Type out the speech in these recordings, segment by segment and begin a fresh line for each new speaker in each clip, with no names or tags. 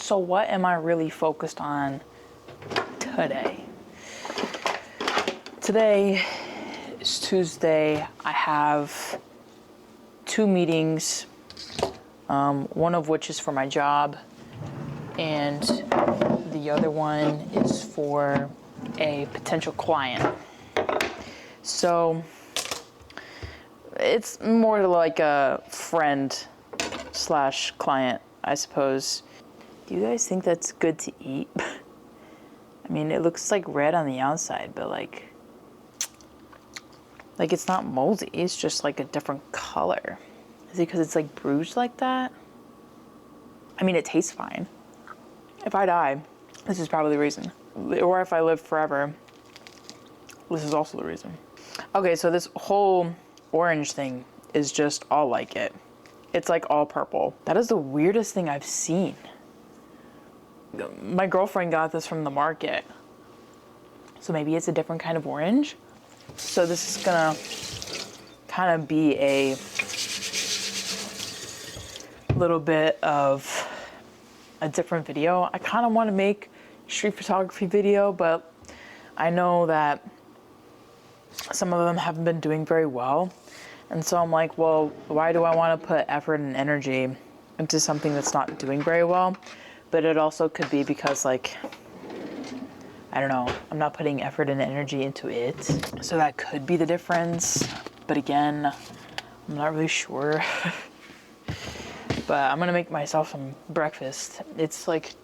So what am I really focused on today? Today is Tuesday. I have 2 meetings, one of which is for my job, and the other one is for a potential client. So it's more like a friend slash client, I suppose. Do you guys think that's good to eat? I mean, it looks like red on the outside, but like it's not moldy. It's just like a different color. Is it because it's like bruised like that? I mean, it tastes fine. If I die, this is probably the reason. Or if I live forever, this is also the reason. Okay, so this whole orange thing is just all like it. It's like all purple. That is the weirdest thing I've seen. My girlfriend got this from the market. So maybe it's a different kind of orange. So this is gonna kind of be a little bit of a different video. I kind of want to make street photography video, but I know that some of them haven't been doing very well. And so I'm like, well, why do I want to put effort and energy into something that's not doing very well? But it also could be because, like, I don't know, I'm not putting effort and energy into it. So that could be the difference. But again, I'm not really sure. But I'm gonna make myself some breakfast. It's like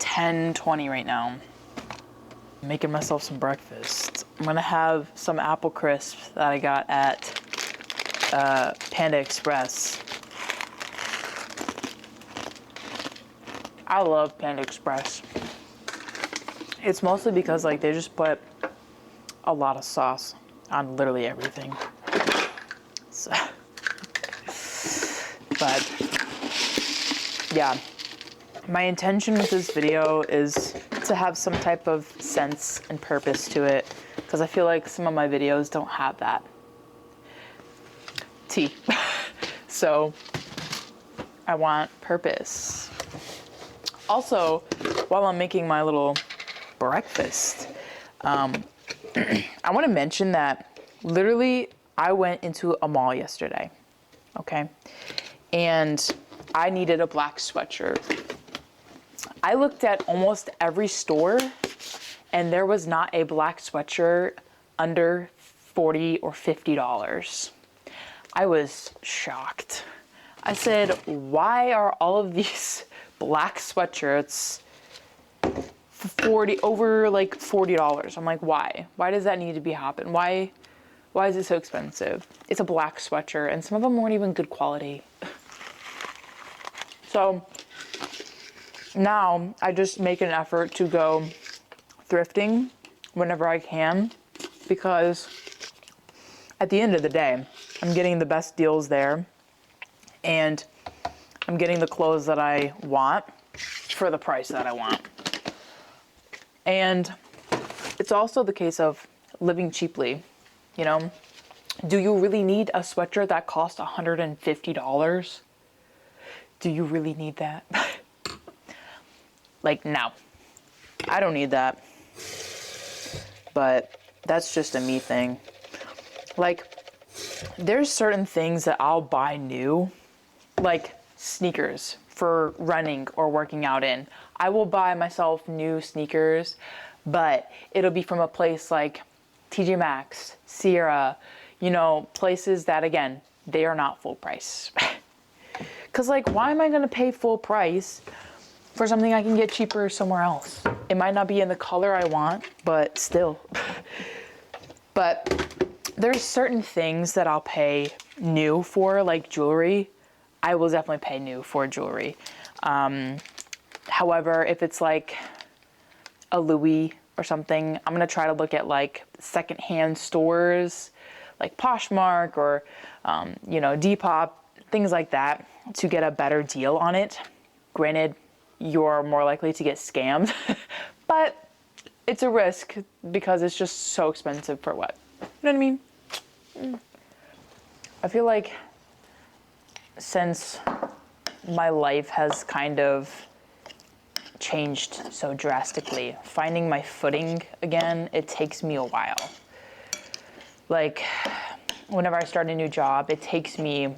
10:20 right now. I'm making myself some breakfast. I'm gonna have some apple crisps that I got at Panda Express. I love Panda Express. It's mostly because like they just put a lot of sauce on literally everything. So, but yeah, my intention with this video is to have some type of sense and purpose to it, because I feel like some of my videos don't have that. So I want purpose. Also, while I'm making my little breakfast, I want to mention that literally I went into a mall yesterday, okay? And I needed a black sweatshirt. I looked at almost every store and there was not a black sweatshirt under $40 or $50. I was shocked. I said, why are all of these black sweatshirts over like $40? I'm like, why? Why does that need to be happen? Why is it so expensive? It's a black sweatshirt and some of them weren't even good quality. So now I just make an effort to go thrifting whenever I can, because at the end of the day, I'm getting the best deals there and I'm getting the clothes that I want for the price that I want. And it's also the case of living cheaply, you know? Do you really need a sweatshirt that costs $150? Do you really need that? Like, no, I don't need that. But that's just a me thing. Like, there's certain things that I'll buy new, like sneakers for running or working out in. I will buy myself new sneakers, but it'll be from a place like TJ Maxx, Sierra, you know, places that, again, they are not full price. Because, like, why am I going to pay full price for something I can get cheaper somewhere else? It might not be in the color I want, but still. But there's certain things that I'll pay new for, like jewelry. I will definitely pay new for jewelry. However, if it's like a Louis or something, I'm going to try to look at like secondhand stores, like Poshmark or, you know, Depop, things like that, to get a better deal on it. Granted, you're more likely to get scammed, but it's a risk because it's just so expensive for what? You know what I mean? I feel like since my life has kind of changed so drastically. Finding my footing again, it takes me a while. Like, whenever I start a new job, it takes me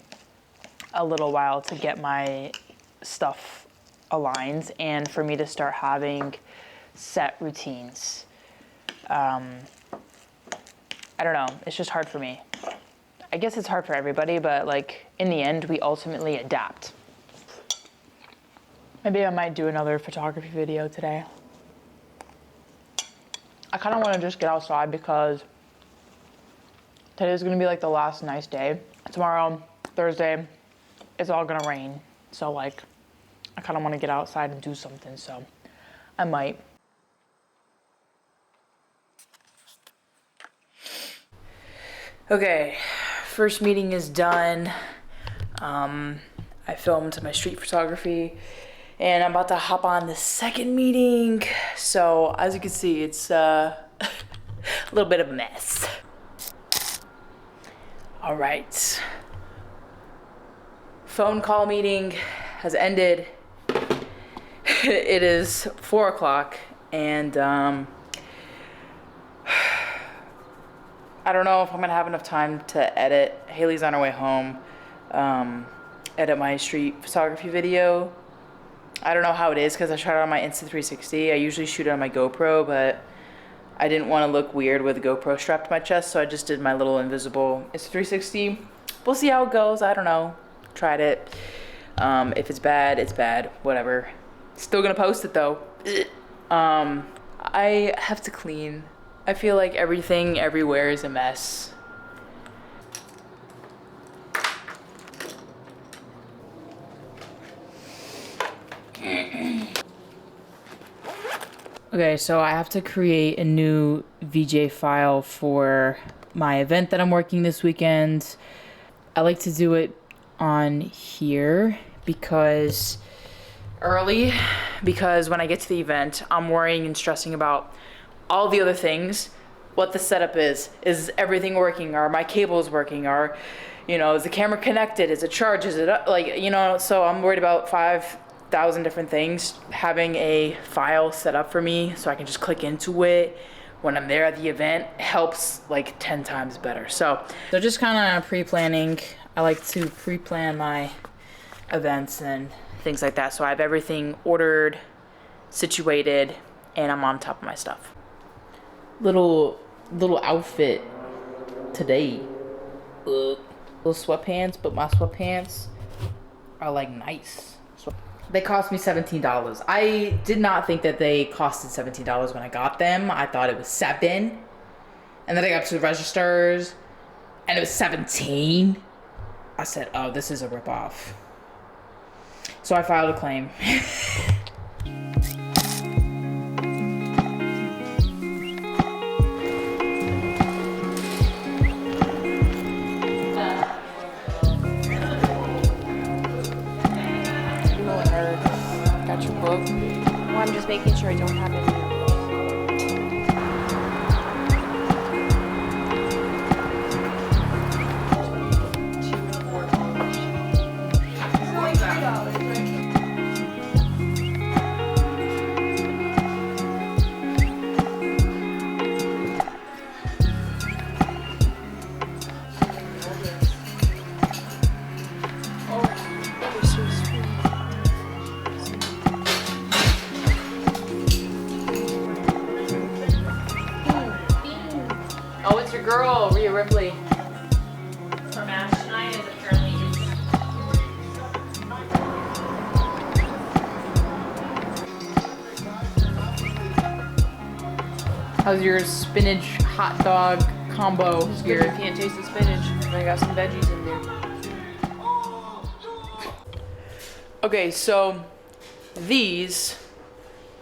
a little while to get my stuff aligned and for me to start having set routines. I don't know, it's just hard for me. I guess it's hard for everybody, but like in the end, we ultimately adapt. Maybe I might do another photography video today. I kind of want to just get outside because today's gonna be like the last nice day. Tomorrow, Thursday, it's all gonna rain. So like, I kind of want to get outside and do something, so I might. Okay, first meeting is done. I filmed my street photography and I'm about to hop on the second meeting. So as you can see, it's a little bit of a mess. All right. Phone call meeting has ended. It is 4 o'clock and I don't know if I'm gonna have enough time to edit. Haley's on her way home. Edit my street photography video. I don't know how it is because I shot it on my Insta360. I usually shoot it on my GoPro, but I didn't want to look weird with a GoPro strapped to my chest, so I just did my little invisible Insta360. We'll see how it goes. I don't know. Tried it. If it's bad, it's bad. Whatever. Still gonna post it though. I have to clean. I feel like everything everywhere is a mess. Okay, so I have to create a new VJ file for my event that I'm working this weekend. I like to do it on here because when I get to the event, I'm worrying and stressing about all the other things, what the setup is everything working, are my cables working, are, you know, is the camera connected, is it charged, is it like, you know, so I'm worried about 5,000 different things. Having a file set up for me so I can just click into it when I'm there at the event helps like 10 times better. So just kind of pre-planning. I like to pre-plan my events and things like that, so I have everything ordered, situated, and I'm on top of my stuff. Little outfit today. Little sweatpants, but my sweatpants are like nice. They cost me $17. I did not think that they costed $17 when I got them. I thought it was $7. And then I got to the registers and it was $17. I said, oh, this is a ripoff. So I filed a claim. Got your book?
Well, I'm just making sure I don't have it.
Oh, it's your girl, Rhea Ripley.
For MASH tonight is apparently
How's your spinach hot dog combo
good.
here?
You can't taste the spinach. And I got some veggies in there.
Okay, so these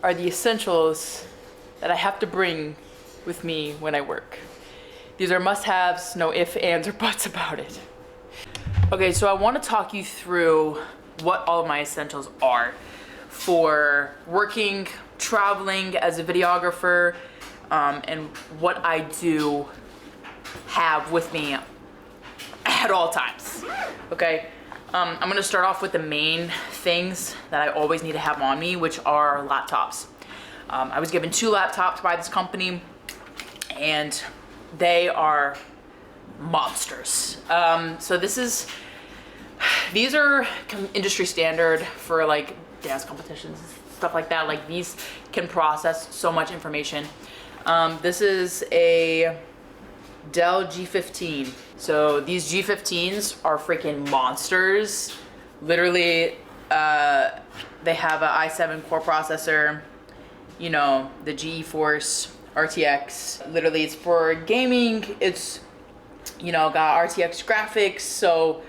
are the essentials that I have to bring with me when I work. These are must-haves, no ifs, ands, or buts about it. Okay, so I want to talk you through what all of my essentials are for working, traveling as a videographer, and what I do have with me at all times. Okay, I'm gonna start off with the main things that I always need to have on me, which are laptops. I was given 2 laptops by this company, and they are monsters. So these are industry standard for like dance competitions, stuff like that. Like these can process so much information. This is a Dell G15. So these G15s are freaking monsters. Literally, they have an i7 core processor, you know, the GeForce RTX. Literally, it's for gaming. It's, you know, got RTX graphics, so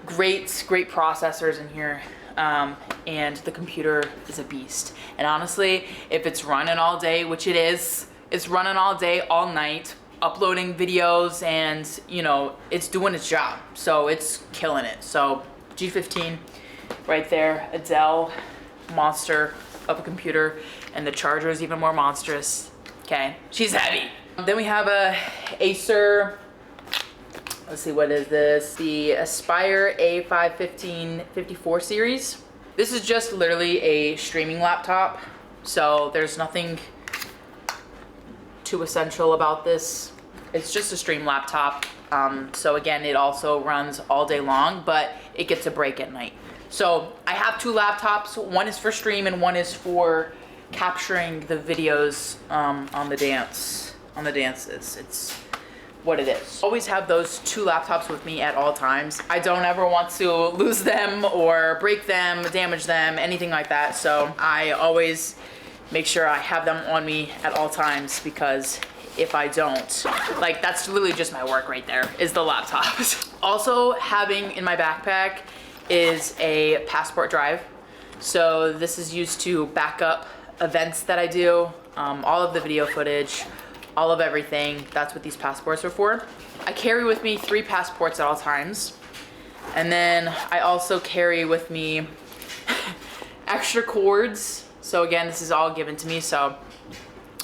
great processors in here. And the computer is a beast. And honestly, if it's running all day, which it is, it's running all day, all night, uploading videos, and you know, it's doing its job. So it's killing it. So G15 right there, a Dell monster of a computer, and the charger is even more monstrous. Okay, she's heavy. Then we have a Acer, let's see, what is this? The Aspire A515-54 series. This is just literally a streaming laptop. So there's nothing too essential about this. It's just a stream laptop. So again, it also runs all day long, but it gets a break at night. So I have 2 laptops. One is for stream and one is for capturing the videos on the dances. It's what it is. Always have those 2 laptops with me at all times. I don't ever want to lose them or break them, damage them, anything like that. So I always make sure I have them on me at all times, because if I don't, like, that's literally just my work right there, is the laptops. Also having in my backpack is a passport drive. So this is used to back up events that I do, all of the video footage, all of everything. That's what these passports are for. I carry with me 3 passports at all times. And then I also carry with me extra cords. So again, this is all given to me. So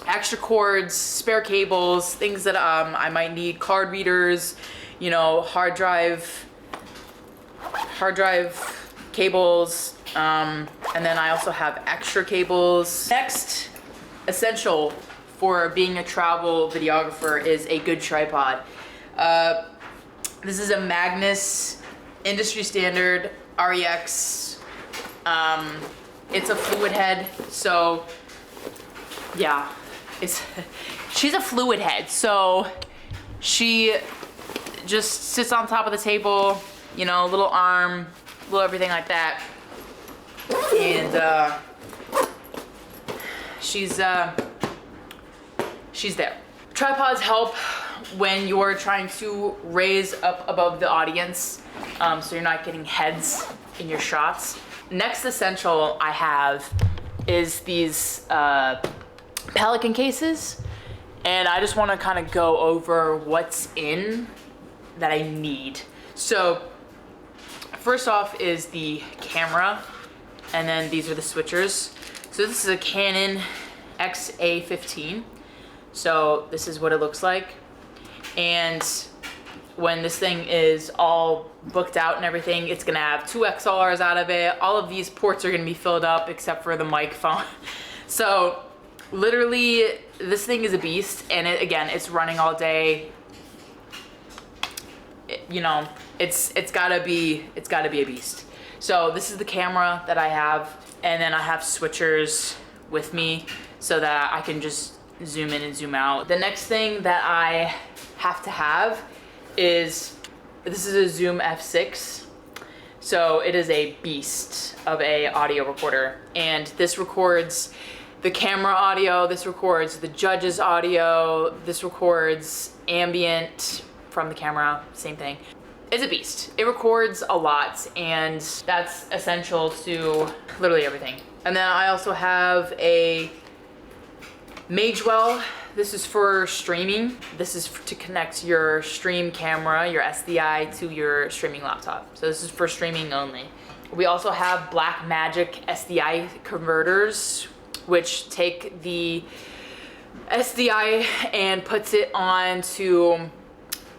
extra cords, spare cables, things that I might need, card readers, you know, hard drive cables. And then I also have extra cables. Next, essential for being a travel videographer is a good tripod. This is a Magnus industry standard REX. It's a fluid head, so yeah, she's a fluid head, so she just sits on top of the table, you know, little arm, little everything like that, and she's there. Tripods help when you're trying to raise up above the audience, so you're not getting heads in your shots. Next essential I have is these Pelican cases, and I just want to kind of go over what's in that I need. So first off is the camera, and then these are the switchers. So this is a Canon XA15. So this is what it looks like. And when this thing is all booked out and everything, it's gonna have 2 XLRs out of it. All of these ports are gonna be filled up except for the microphone. So literally this thing is a beast, and again, it's running all day. You know, it's gotta be a beast. So this is the camera that I have, and then I have switchers with me so that I can just zoom in and zoom out. The next thing that I have to have is, this is a Zoom F6. So it is a beast of a audio recorder, and this records the camera audio, this records the judge's audio, this records ambient from the camera, same thing. It's a beast. It records a lot, and that's essential to literally everything. And then I also have a Magewell. This is for streaming. This is to connect your stream camera, your SDI, to your streaming laptop. So this is for streaming only. We also have Blackmagic SDI converters, which take the SDI and puts it onto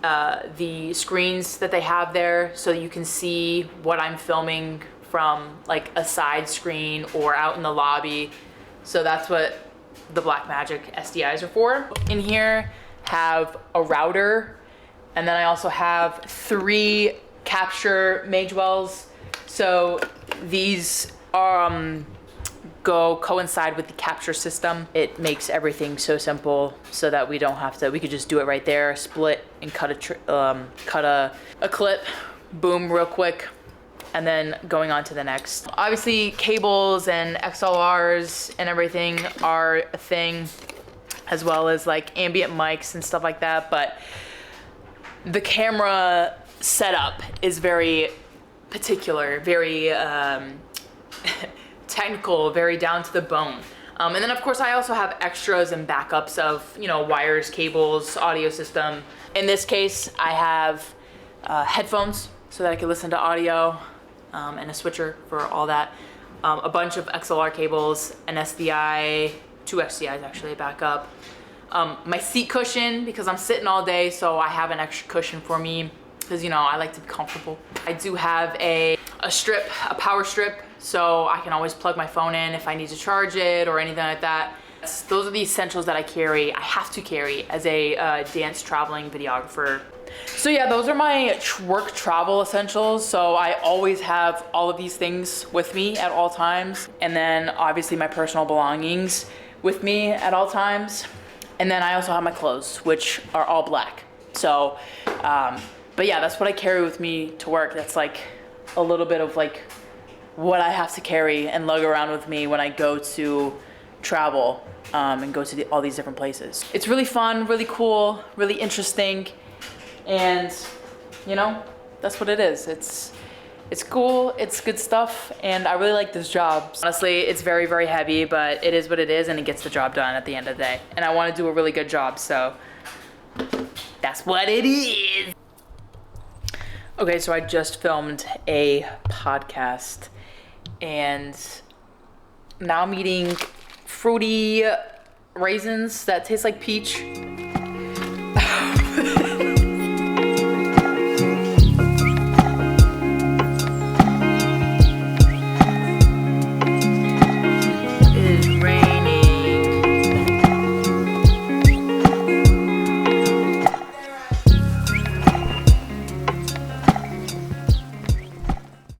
the screens that they have there so you can see what I'm filming from like a side screen or out in the lobby. So that's what the Blackmagic SDIs are for. In here have a router, and then I also have 3 capture Magewells. So these coincide with the capture system. It makes everything so simple so that we don't have to, we could just do it right there, split and cut a clip, boom, real quick, and then going on to the next. Obviously cables and XLRs and everything are a thing, as well as like ambient mics and stuff like that, but the camera setup is very particular, very technical, very down to the bone. And then of course I also have extras and backups of, you know, wires, cables, audio system. In this case, I have headphones so that I can listen to audio, and a switcher for all that. A bunch of XLR cables, an SDI, 2 SDIs actually, backup. My seat cushion, because I'm sitting all day, so I have an extra cushion for me, because, you know, I like to be comfortable. I do have a strip, a power strip, so I can always plug my phone in if I need to charge it or anything like that. Those are the essentials that I carry, I have to carry as a dance traveling videographer. So yeah, those are my work travel essentials. So I always have all of these things with me at all times. And then obviously my personal belongings with me at all times. And then I also have my clothes, which are all black. So, but yeah, that's what I carry with me to work. That's like a little bit of like what I have to carry and lug around with me when I go to travel and go to all these different places. It's really fun, really cool, really interesting. And you know, that's what it is. It's cool, it's good stuff, and I really like this job. Honestly, it's very, very heavy, but it is what it is, and it gets the job done at the end of the day. And I want to do a really good job, so that's what it is. Okay, so I just filmed a podcast, and now I'm eating fruity raisins that taste like peach.